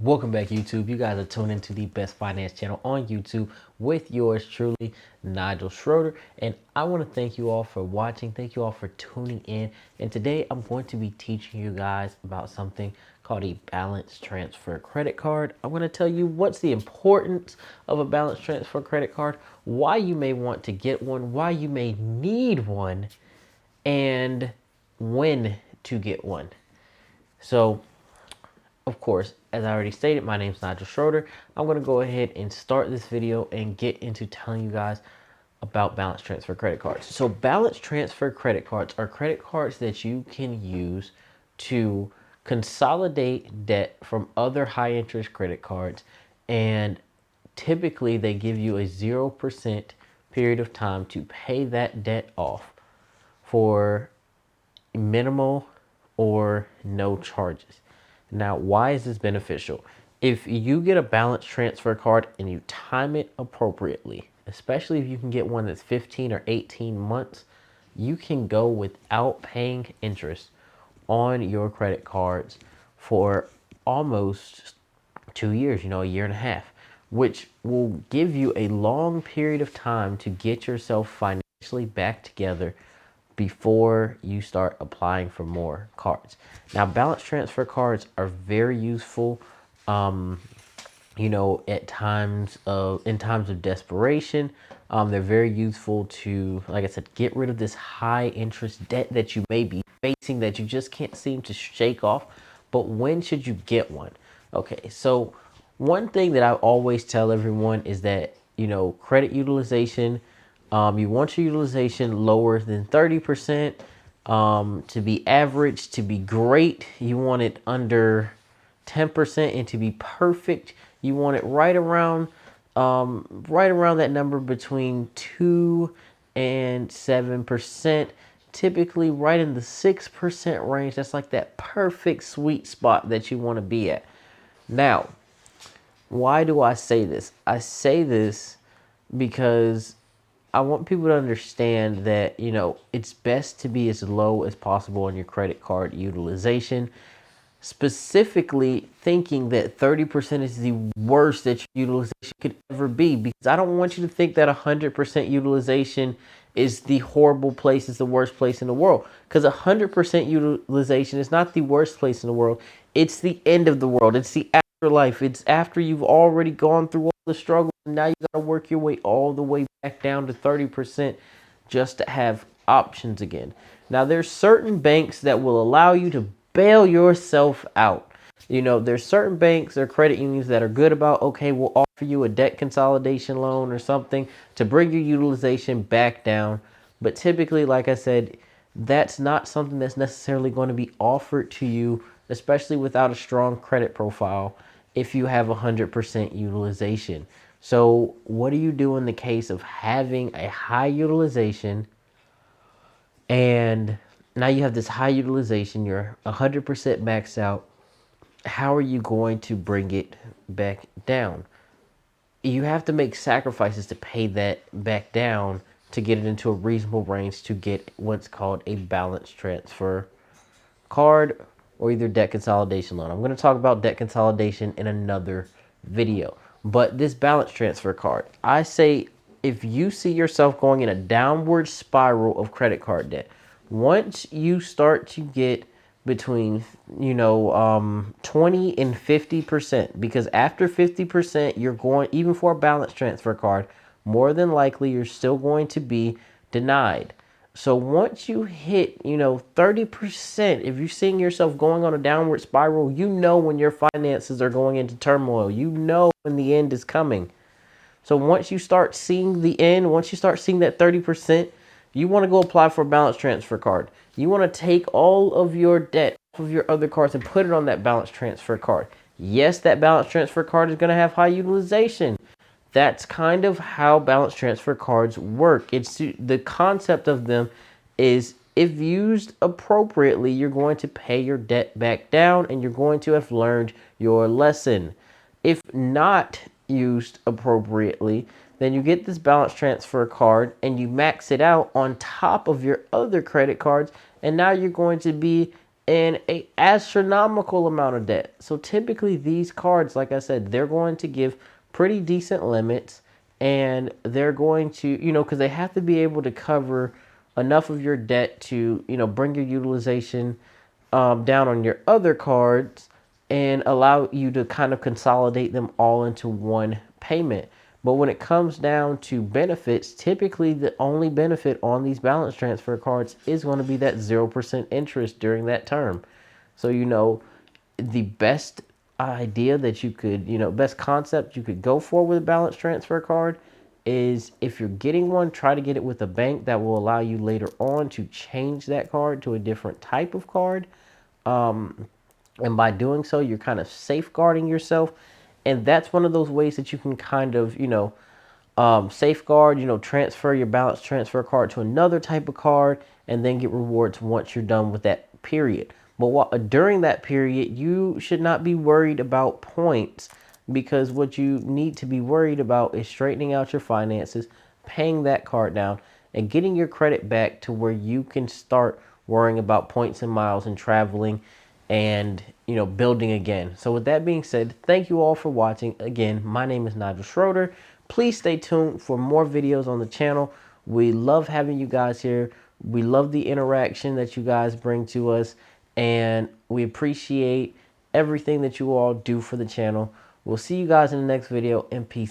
Welcome back, YouTube. You guys are tuned into the best finance channel on YouTube with yours truly, MrSchroeter. And I want to thank you all for watching. Thank you all for tuning in. And today I'm going to be teaching you guys about something called a balance transfer credit card. I'm going to tell you what's the importance of a balance transfer credit card, why you may want to get one, why you may need one, and when to get one. So, of course, as I already stated, my name is MrSchroeter. I'm going to go ahead and start this video and get into telling you guys about balance transfer credit cards. So balance transfer credit cards are credit cards that you can use to consolidate debt from other high interest credit cards, and typically they give you a 0% period of time to pay that debt off for minimal or no charges. Now, why is this beneficial? If you get a balance transfer card and you time it appropriately, especially if you can get one that's 15 or 18 months, you can go without paying interest on your credit cards for almost 2 years, a year and a half, which will give you a long period of time to get yourself financially back together before you start applying for more cards. Now, balance transfer cards are very useful, at in times of desperation. They're very useful to, like I said, get rid of this high interest debt that you may be facing that you just can't seem to shake off. But when should you get one? Okay, so one thing that I always tell everyone is that, credit utilization, you want your utilization lower than 30%. To be average, to be great, you want it under 10%, and to be perfect, you want it right around that number between 2 and 7%. Typically, right in the 6% range. That's like that perfect sweet spot that you want to be at. Now, why do I say this? I say this because I want people to understand that, it's best to be as low as possible on your credit card utilization, specifically thinking that 30% is the worst that your utilization could ever be, because I don't want you to think that 100% utilization is the horrible place, is the worst place in the world, because 100% utilization is not the worst place in the world. It's the end of the world. It's the afterlife. It's after you've already gone through all the struggle, and now you got to work your way all the way back down to 30% just to have options again. Now, there's certain banks that will allow you to bail yourself out. There's certain banks or credit unions that are good about, okay, we'll offer you a debt consolidation loan or something to bring your utilization back down. But typically, like I said, that's not something that's necessarily going to be offered to you, especially without a strong credit profile, if you have 100% utilization. So what do you do in the case of having a high utilization, and now you have this high utilization, you're 100% maxed out? How are you going to bring it back down? You have to make sacrifices to pay that back down to get it into a reasonable range to get what's called a balance transfer card or either debt consolidation loan. I'm going to talk about debt consolidation in another video. But this balance transfer card, I say, if you see yourself going in a downward spiral of credit card debt, once you start to get between 20 and 50%, because after 50% you're going, even for a balance transfer card, more than likely you're still going to be denied. So once you hit 30%, if you're seeing yourself going on a downward spiral, when your finances are going into turmoil, when the end is coming. So once you start seeing the end, once you start seeing that 30%, you want to go apply for a balance transfer card. You want to take all of your debt off of your other cards and put it on that balance transfer card. Yes, that balance transfer card is going to have high utilization. That's kind of how balance transfer cards work. It's the concept of them is, if used appropriately, you're going to pay your debt back down and you're going to have learned your lesson. If not used appropriately, then you get this balance transfer card and you max it out on top of your other credit cards, and now you're going to be and a astronomical amount of debt. So typically these cards, like I said, they're going to give pretty decent limits, and they're going to, because they have to be able to cover enough of your debt to, bring your utilization down on your other cards and allow you to kind of consolidate them all into one payment. But when it comes down to benefits, typically the only benefit on these balance transfer cards is going to be that 0% interest during that term. So, the best idea that you could, best concept you could go for with a balance transfer card is, if you're getting one, try to get it with a bank that will allow you later on to change that card to a different type of card. And by doing so, you're kind of safeguarding yourself. And that's one of those ways that you can kind of, safeguard, transfer your balance transfer card to another type of card and then get rewards once you're done with that period. But during that period, you should not be worried about points, because what you need to be worried about is straightening out your finances, paying that card down, and getting your credit back to where you can start worrying about points and miles and traveling and, building again. So with that being said, thank you all for watching. Again, my name is Nigel MrSchroeter. Please stay tuned for more videos on the channel. We love having you guys here. We love the interaction that you guys bring to us, and we appreciate everything that you all do for the channel. We'll see you guys in the next video, and peace.